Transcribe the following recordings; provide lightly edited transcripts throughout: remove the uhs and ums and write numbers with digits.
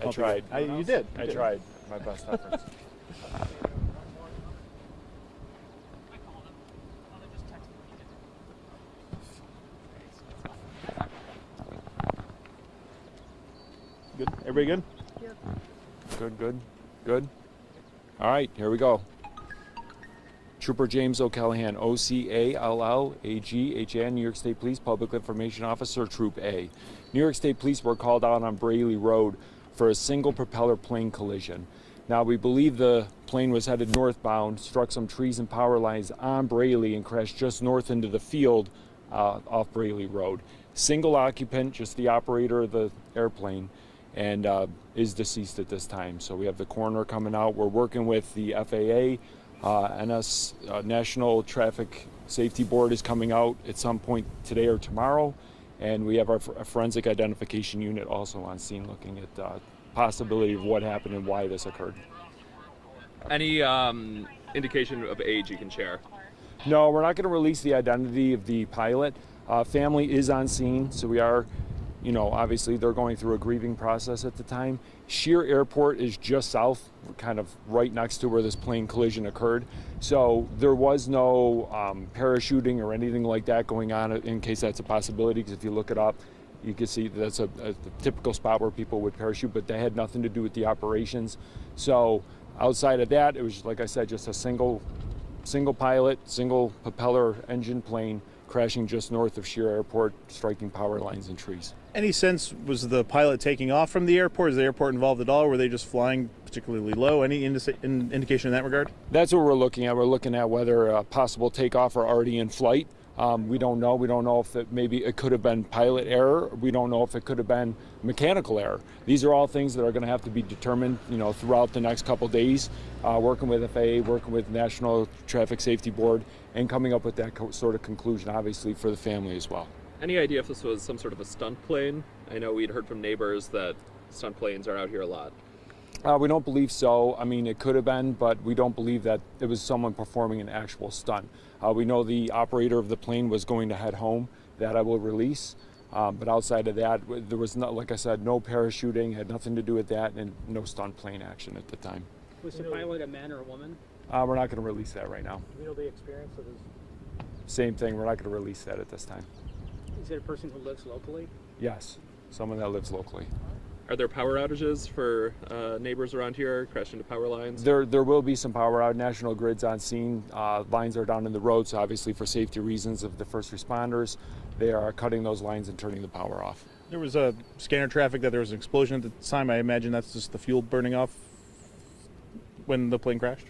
I tried. You did. I tried my best efforts. Good. Everybody good? Good. All right, here we go. Trooper James O'Callahan, OCALLAGHAN, New York State Police Public Information Officer, Troop A. New York State Police were called out on Braley Road for a single propeller plane collision. Now, we believe the plane was headed northbound, struck some trees and power lines on Braley, and crashed just north into the field off Braley Road. Single occupant, just the operator of the airplane, and is deceased at this time. So we have the coroner coming out. We're working with the FAA. National Traffic Safety Board is coming out at some point today or tomorrow. And we have our forensic identification unit also on scene looking at the possibility of what happened and why this occurred. Any indication of age you can share? No, we're not going to release the identity of the pilot. Family is on scene, so we are, obviously they're going through a grieving process at the time. Sheer Airport is just south, kind of right next to where this plane collision occurred. So there was no parachuting or anything like that going on, in case that's a possibility, because if you look it up, you can see that's a typical spot where people would parachute, but they had nothing to do with the operations. So outside of that, it was, like I said, just a single pilot, single propeller engine plane crashing just north of Sheer Airport, striking power lines and trees. Any sense, was the pilot taking off from the airport? Is the airport involved at all? Or were they just flying particularly low? Any indication in that regard? That's what we're looking at. We're looking at whether a possible takeoff or already in flight. We don't know. We don't know if maybe it could have been pilot error. We don't know if it could have been mechanical error. These are all things that are going to have to be determined, throughout the next couple days, working with FAA, working with National Traffic Safety Board, and coming up with that sort of conclusion, obviously, for the family as well. Any idea if this was some sort of a stunt plane? I know we'd heard from neighbors that stunt planes are out here a lot. We don't believe so. I mean, it could have been, but we don't believe that it was someone performing an actual stunt. We know the operator of the plane was going to head home. That I will release. But outside of that, there was not, like I said, no parachuting, had nothing to do with that, and no stunt plane action at the time. Was the pilot a man or a woman? We're not going to release that right now. Do we know the experience of his? Same thing. We're not going to release that at this time. Is it a person who lives locally? Yes, someone that lives locally. Are there power outages for neighbors around here, crashed into power lines? There will be some power out. National Grid's on scene. Lines are down in the road, so obviously for safety reasons of the first responders, they are cutting those lines and turning the power off. There was a scanner traffic that there was an explosion at the time. I imagine that's just the fuel burning off when the plane crashed?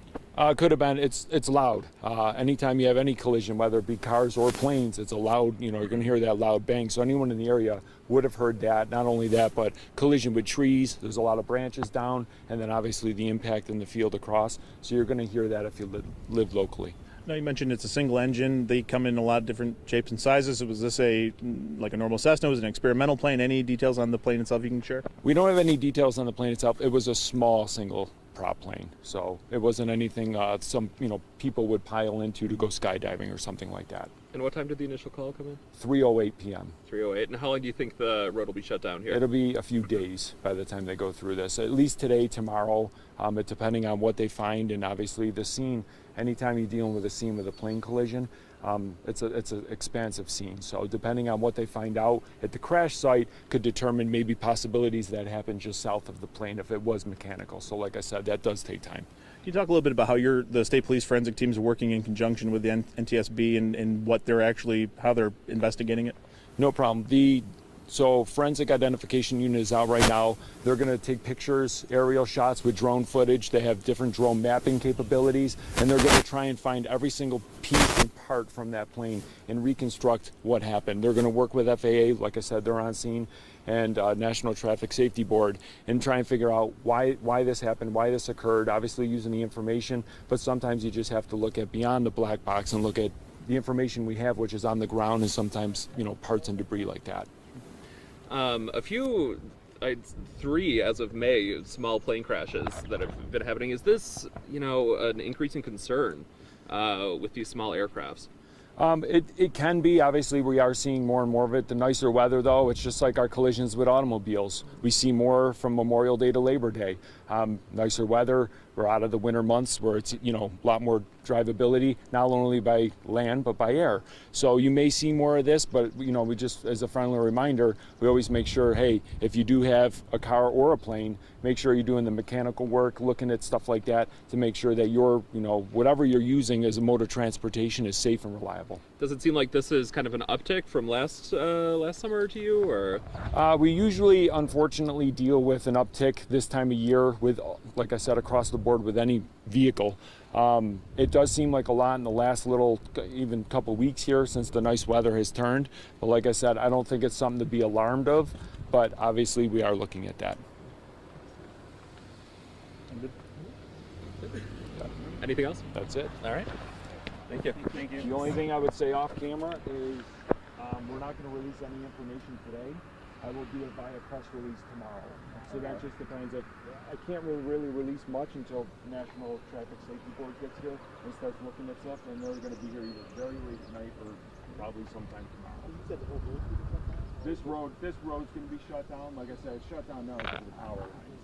Could have been. It's loud. Anytime you have any collision, whether it be cars or planes, it's a loud, you're going to hear that loud bang. So anyone in the area would have heard that. Not only that, but collision with trees. There's a lot of branches down, and then obviously the impact in the field across. So you're going to hear that if you live locally. Now, you mentioned it's a single engine. They come in a lot of different shapes and sizes. Was this like a normal Cessna? Was it an experimental plane? Any details on the plane itself you can share? We don't have any details on the plane itself. It was a small single prop plane, so it wasn't anything some people would pile into to go skydiving or something like that. And what time did the initial call come in? 3:08 p.m. 3:08. And how long do you think the road will be shut down here? It'll be a few days by the time they go through this. At least today, tomorrow, depending on what they find, and obviously the scene. Anytime you're dealing with a scene with a plane collision, it's an expansive scene. So depending on what they find out at the crash site could determine maybe possibilities that happened just south of the plane if it was mechanical. So like I said, that does take time. Can you talk a little bit about how the state police forensic teams are working in conjunction with the NTSB and what how they're investigating it? No problem. So forensic identification unit is out right now. They're going to take pictures, aerial shots with drone footage. They have different drone mapping capabilities, and they're going to try and find every single piece and part from that plane and reconstruct what happened. They're going to work with FAA, like I said, they're on scene, and National Traffic Safety Board, and try and figure out why this happened, why this occurred, obviously using the information, but sometimes you just have to look at beyond the black box and look at the information we have, which is on the ground, and sometimes, parts and debris like that. Three as of May, small plane crashes that have been happening. Is this, an increasing concern with these small aircrafts? It can be. Obviously, we are seeing more and more of it. The nicer weather, though, it's just like our collisions with automobiles. We see more from Memorial Day to Labor Day. Nicer weather. We're out of the winter months where it's, a lot more drivability, not only by land, but by air. So you may see more of this, but, we just, as a friendly reminder, we always make sure, hey, if you do have a car or a plane, make sure you're doing the mechanical work, looking at stuff like that to make sure that your, whatever you're using as a mode of transportation is safe and reliable. Does it seem like this is kind of an uptick from last summer to you, or? We usually, unfortunately, deal with an uptick this time of year with, like I said, across the board with any vehicle. It does seem like a lot in the last even couple weeks here since the nice weather has turned. But like I said, I don't think it's something to be alarmed of, but obviously we are looking at that. Anything else? That's it. All right. Thank you. Thank you. The only thing I would say off camera is we're not going to release any information today. I will do it by a press release tomorrow. So that just depends. I can't really release much until National Traffic Safety Board gets here and starts looking at stuff, and they're going to be here either very late tonight or probably sometime tomorrow. You said the whole road could be shut down? This road's going to be shut down. Like I said, it's shut down now because of the power line.